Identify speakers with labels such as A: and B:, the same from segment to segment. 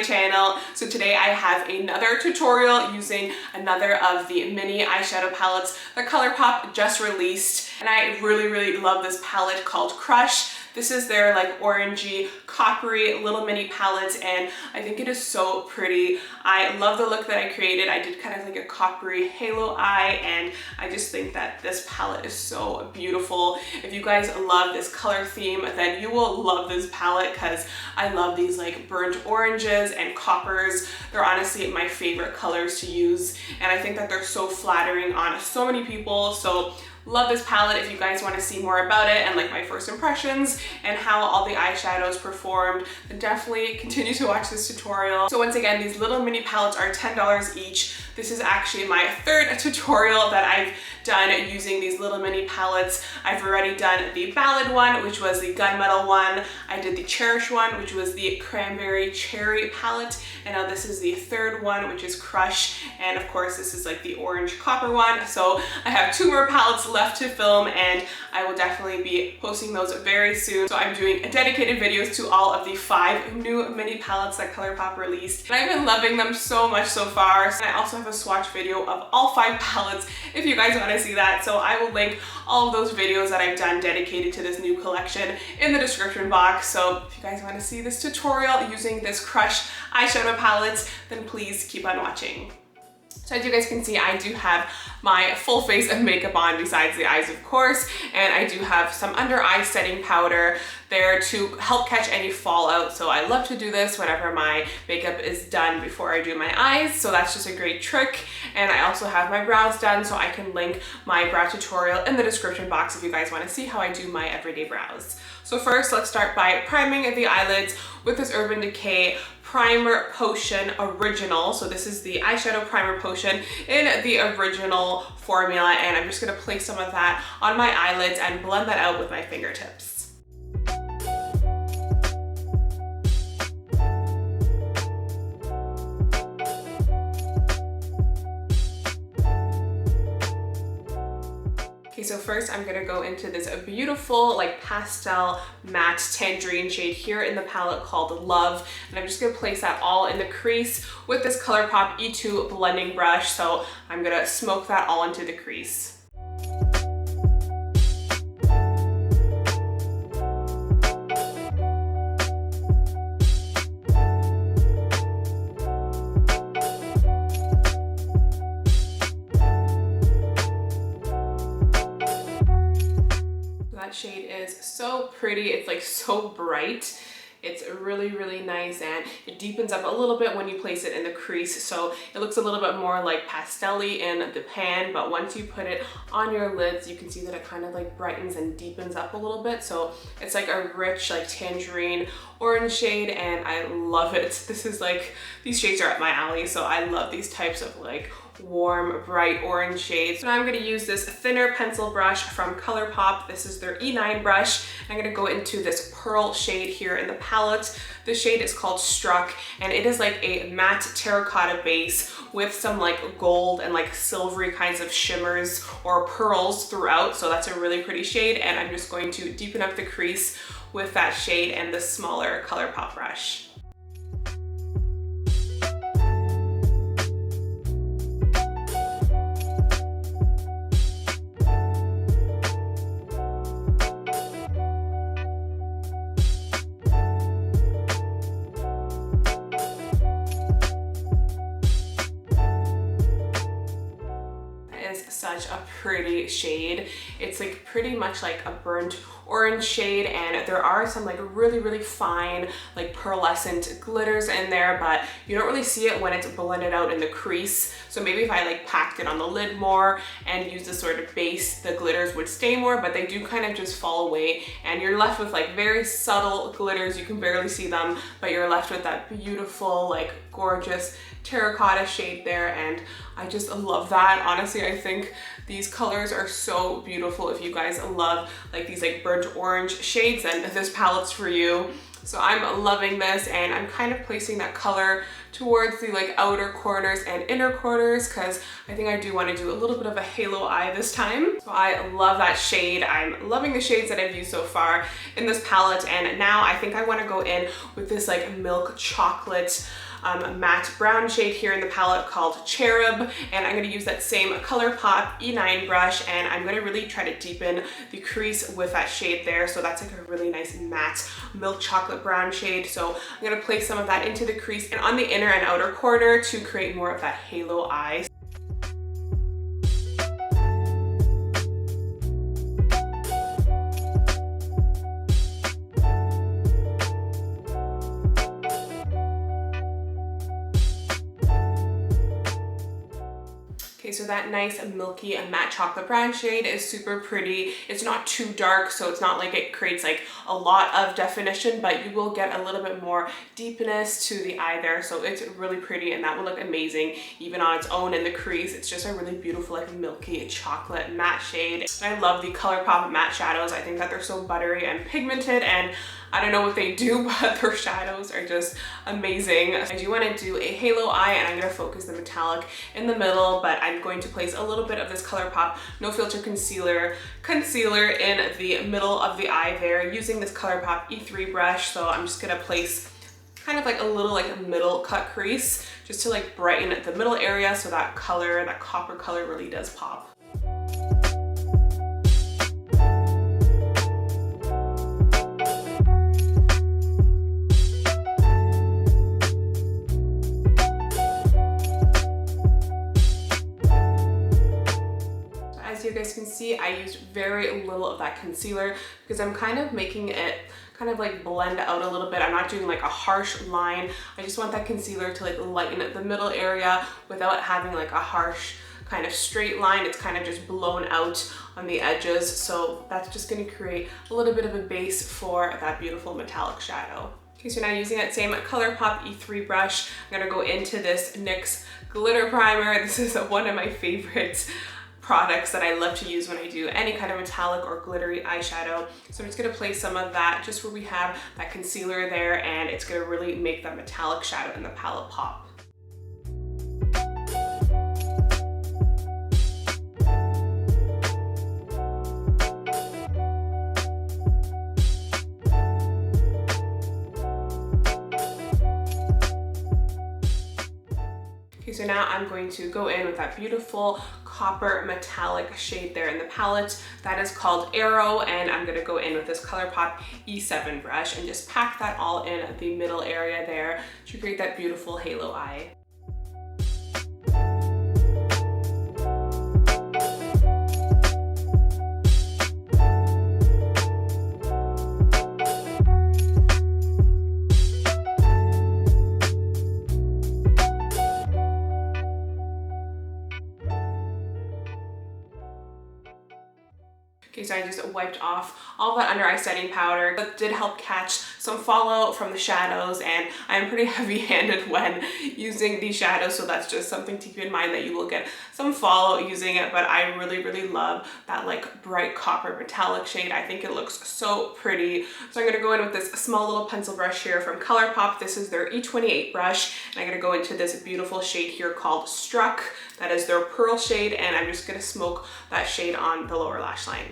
A: my channel. So today I have another tutorial using another of the mini eyeshadow palettes that Colourpop just released. And I really love this palette called Crush. This is their like orangey, coppery little mini palette, and I think it is so pretty. I love the look that I created. I did kind of like a coppery halo eye, and I just think that this palette is so beautiful. If you guys love this color theme, then you will love this palette because I love these like burnt oranges and coppers. They're honestly my favorite colors to use, and I think that they're so flattering on so many people. So love this palette. If you guys want to see more about it and like my first impressions and how all the eyeshadows performed, then definitely continue to watch this tutorial. So once again, these little mini palettes are $10 each. This is actually my third tutorial that I've done using these little mini palettes. I've already done the Ballad one, which was the Gunmetal one. I did the Cherish one, which was the Cranberry Cherry palette. And now this is the third one, which is Crush. And of course, this is like the orange copper one. So I have two more palettes left to film, and I will definitely be posting those very soon. So I'm doing dedicated videos to all of the 5 new mini palettes that Colourpop released. And I've been loving them so much so far. So I also have a swatch video of all 5 palettes if you guys want to see that. So I will link all of those videos that I've done dedicated to this new collection in the description box. So if you guys want to see this tutorial using this Crush eyeshadow palette, then please keep on watching. So as you guys can see, I do have my full face of makeup on besides the eyes, of course, and I do have some under eye setting powder there to help catch any fallout. So I love to do this whenever my makeup is done before I do my eyes. So that's just a great trick. And I also have my brows done, so I can link my brow tutorial in the description box if you guys want to see how I do my everyday brows. So first, let's start by priming the eyelids with this Urban Decay Primer Potion Original. So this is the eyeshadow primer potion in the original formula, and I'm just gonna place some of that on my eyelids and blend that out with my fingertips. Okay, so first I'm gonna go into this beautiful like pastel matte tangerine shade here in the palette called Love, and I'm just gonna place that all in the crease with this Colourpop E2 blending brush. So I'm gonna smoke that all into the crease. That shade is so pretty. It's like so bright. It's really nice, and it deepens up a little bit when you place it in the crease. So it looks a little bit more like pastel-y in the pan, but once you put it on your lids, you can see that it kind of like brightens and deepens up a little bit. So it's like a rich like tangerine orange shade, and I love it. This is like, these shades are up my alley. So I love these types of like warm, bright orange shades. So now I'm going to use this thinner pencil brush from Colourpop. This is their E9 brush. I'm going to go into this pearl shade here in the palette. The shade is called Struck, and it is like a matte terracotta base with some like gold and like silvery kinds of shimmers or pearls throughout. So that's a really pretty shade, and I'm just going to deepen up the crease with that shade and the smaller Colourpop brush. Such a pretty shade. It's like pretty much like a burnt orange shade, and there are some like really fine like pearlescent glitters in there, but you don't really see it when it's blended out in the crease. So maybe if I like packed it on the lid more and used this sort of base, the glitters would stay more, but they do kind of just fall away, and you're left with like very subtle glitters. You can barely see them, but you're left with that beautiful like gorgeous terracotta shade there, and I just love that. Honestly, I think these colors are so beautiful. If you guys love like these like burnt orange shades, then this palette's for you. So I'm loving this, and I'm kind of placing that color towards the like outer corners and inner corners because I think I do want to do a little bit of a halo eye this time. So I love that shade. I'm loving the shades that I've used so far in this palette, and now I think I want to go in with this like milk chocolate matte brown shade here in the palette called Cherub, and I'm going to use that same Colourpop E9 brush, and I'm going to really try to deepen the crease with that shade there. So that's like a really nice matte milk chocolate brown shade. So I'm going to place some of that into the crease and on the inner and outer corner to create more of that halo eye. Okay, so that nice milky and matte chocolate brown shade is super pretty. It's not too dark, so it's not like it creates like a lot of definition, but you will get a little bit more deepness to the eye there. So it's really pretty, and that will look amazing even on its own in the crease. It's just a really beautiful like milky chocolate matte shade. And I love the Colourpop matte shadows. I think that they're so buttery and pigmented, and I don't know what they do, but their shadows are just amazing. I do want to do a halo eye, and I'm going to focus the metallic in the middle, but I'm going to place a little bit of this Colourpop No Filter concealer in the middle of the eye there using this Colourpop E3 brush. So I'm just going to place kind of like a little like middle cut crease just to like brighten the middle area so that color, that copper color really does pop. As you guys can see, I used very little of that concealer because I'm kind of making it kind of like blend out a little bit. I'm not doing like a harsh line. I just want that concealer to like lighten the middle area without having like a harsh kind of straight line. It's kind of just blown out on the edges. So that's just going to create a little bit of a base for that beautiful metallic shadow. Okay, so now using that same Colourpop E3 brush, I'm going to go into this NYX glitter primer. This is one of my favorites products that I love to use when I do any kind of metallic or glittery eyeshadow. So I'm just gonna place some of that just where we have that concealer there, and it's gonna really make that metallic shadow in the palette pop. Okay, so now I'm going to go in with that beautiful copper metallic shade there in the palette. That is called Arrow, and I'm gonna go in with this Colourpop E7 brush and just pack that all in the middle area there to create that beautiful halo eye. Okay, so I just wiped off all that under eye setting powder. That did help catch some fallout from the shadows, and I'm pretty heavy-handed when using these shadows, so that's just something to keep in mind, that you will get some fallout using it. But I really love that like bright copper metallic shade. I think it looks so pretty. So I'm gonna go in with this small little pencil brush here from Colourpop. This is their E28 brush, and I'm gonna go into this beautiful shade here called Struck. That is their pearl shade, and I'm just gonna smoke that shade on the lower lash line.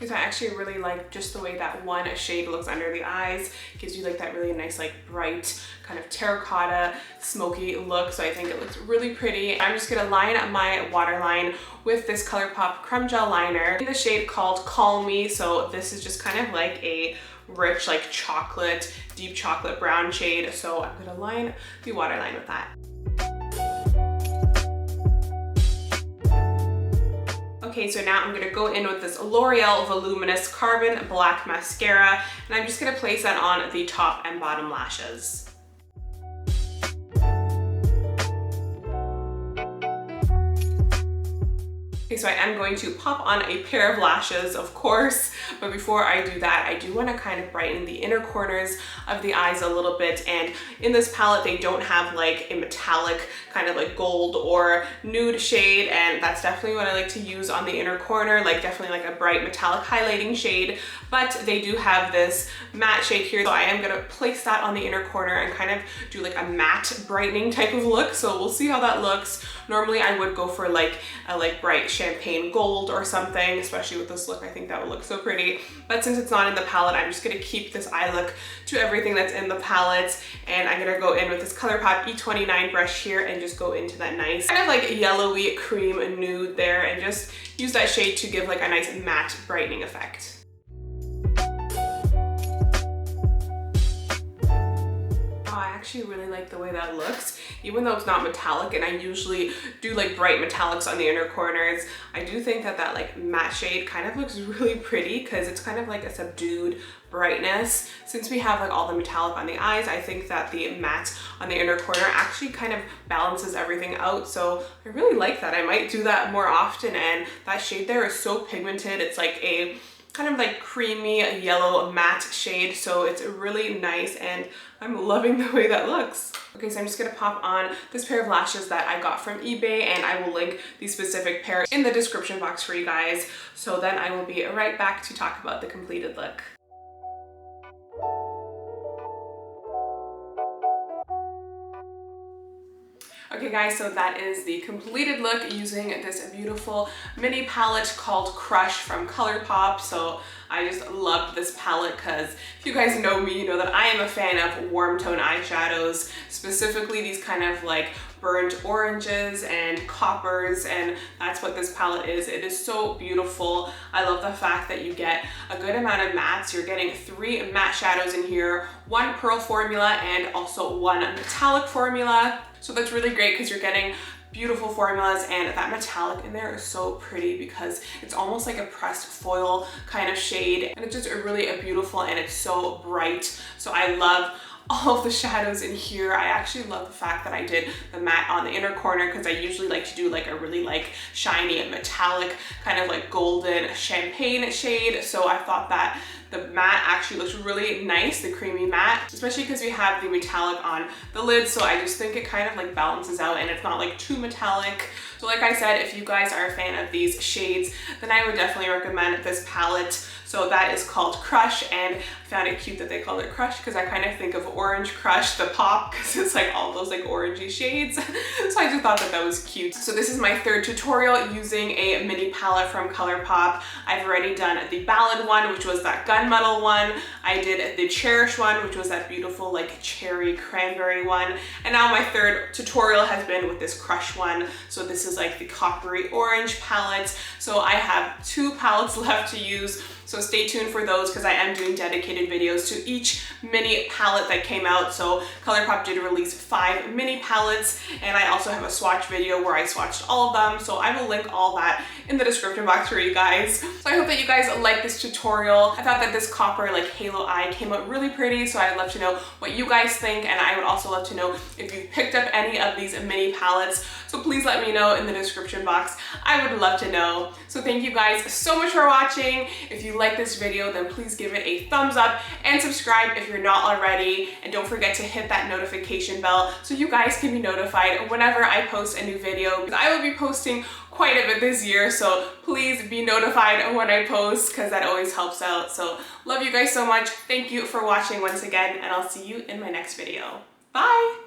A: So I actually really like just the way that one shade looks under the eyes. It gives you like that really nice like bright kind of terracotta smoky look. So I think it looks really pretty. I'm just gonna line my waterline with this Colourpop Creme Gel Liner in the shade called Call Me. So this is just kind of like a rich like chocolate, deep chocolate brown shade. So I'm gonna line the waterline with that. Okay, so now I'm gonna go in with this L'Oreal Voluminous Carbon Black Mascara, and I'm just gonna place that on the top and bottom lashes. Okay, so I am going to pop on a pair of lashes, of course, but before I do that, I do want to kind of brighten the inner corners of the eyes a little bit, and in this palette they don't have like a metallic kind of like gold or nude shade, and that's definitely what I like to use on the inner corner, like definitely like a bright metallic highlighting shade, but they do have this matte shade here, so I am going to place that on the inner corner and kind of do like a matte brightening type of look, so we'll see how that looks. Normally I would go for like a bright champagne gold or something, especially with this look. I think that would look so pretty, but since it's not in the palette, I'm just gonna keep this eye look to everything that's in the palette, and I'm gonna go in with this Colourpop E29 brush here and just go into that nice kind of like yellowy cream nude there, and just use that shade to give like a nice matte brightening effect. I actually really like the way that looks, even though it's not metallic, and I usually do like bright metallics on the inner corners. I do think that that like matte shade kind of looks really pretty because it's kind of like a subdued brightness. Since we have like all the metallic on the eyes, I think that the matte on the inner corner actually kind of balances everything out, so I really like that. I might do that more often, and that shade there is so pigmented. It's like a kind of like creamy yellow matte shade, so it's really nice, and I'm loving the way that looks. Okay, so I'm just gonna pop on this pair of lashes that I got from eBay, and I will link the specific pair in the description box for you guys. So then I will be right back to talk about the completed look. Okay guys, so that is the completed look using this beautiful mini palette called Crush from Colourpop. So I just loved this palette because if you guys know me, you know that I am a fan of warm tone eyeshadows, specifically these kind of like burnt oranges and coppers, and that's what this palette is. It is so beautiful. I love the fact that you get a good amount of mattes. You're getting 3 matte shadows in here, 1 pearl formula, and also 1 metallic formula. So that's really great because you're getting beautiful formulas, and that metallic in there is so pretty because it's almost like a pressed foil kind of shade, and it's just really beautiful, and it's so bright. So I love all of the shadows in here. I actually love the fact that I did the matte on the inner corner because I usually like to do like a really like shiny and metallic kind of like golden champagne shade. So I thought that the matte actually looks really nice, the creamy matte, especially because we have the metallic on the lid. So I just think it kind of like balances out, and it's not like too metallic. So like I said, if you guys are a fan of these shades, then I would definitely recommend this palette. So that is called Crush, and I found it cute that they called it Crush because I kind of think of Orange Crush, the pop, because it's like all those like orangey shades. So I just thought that that was cute. So this is my 3rd tutorial using a mini palette from Colourpop. I've already done the Ballad one, which was that gunmetal one. I did the Cherish one, which was that beautiful like cherry cranberry one. And now my 3rd tutorial has been with this Crush one. So this is like the coppery orange palette. So I have 2 palettes left to use. So stay tuned for those because I am doing dedicated videos to each mini palette that came out. So Colourpop did release 5 mini palettes, and I also have a swatch video where I swatched all of them. So I will link all that in the description box for you guys. So I hope that you guys like this tutorial. I thought that this copper like halo eye came out really pretty, so I'd love to know what you guys think, and I would also love to know if you've picked up any of these mini palettes. So please let me know in the description box. I would love to know. So thank you guys so much for watching. If you like this video, then please give it a thumbs up and subscribe if you're not already. And don't forget to hit that notification bell so you guys can be notified whenever I post a new video. Because I will be posting quite a bit this year, so please be notified when I post because that always helps out. So love you guys so much. Thank you for watching once again, and I'll see you in my next video. Bye!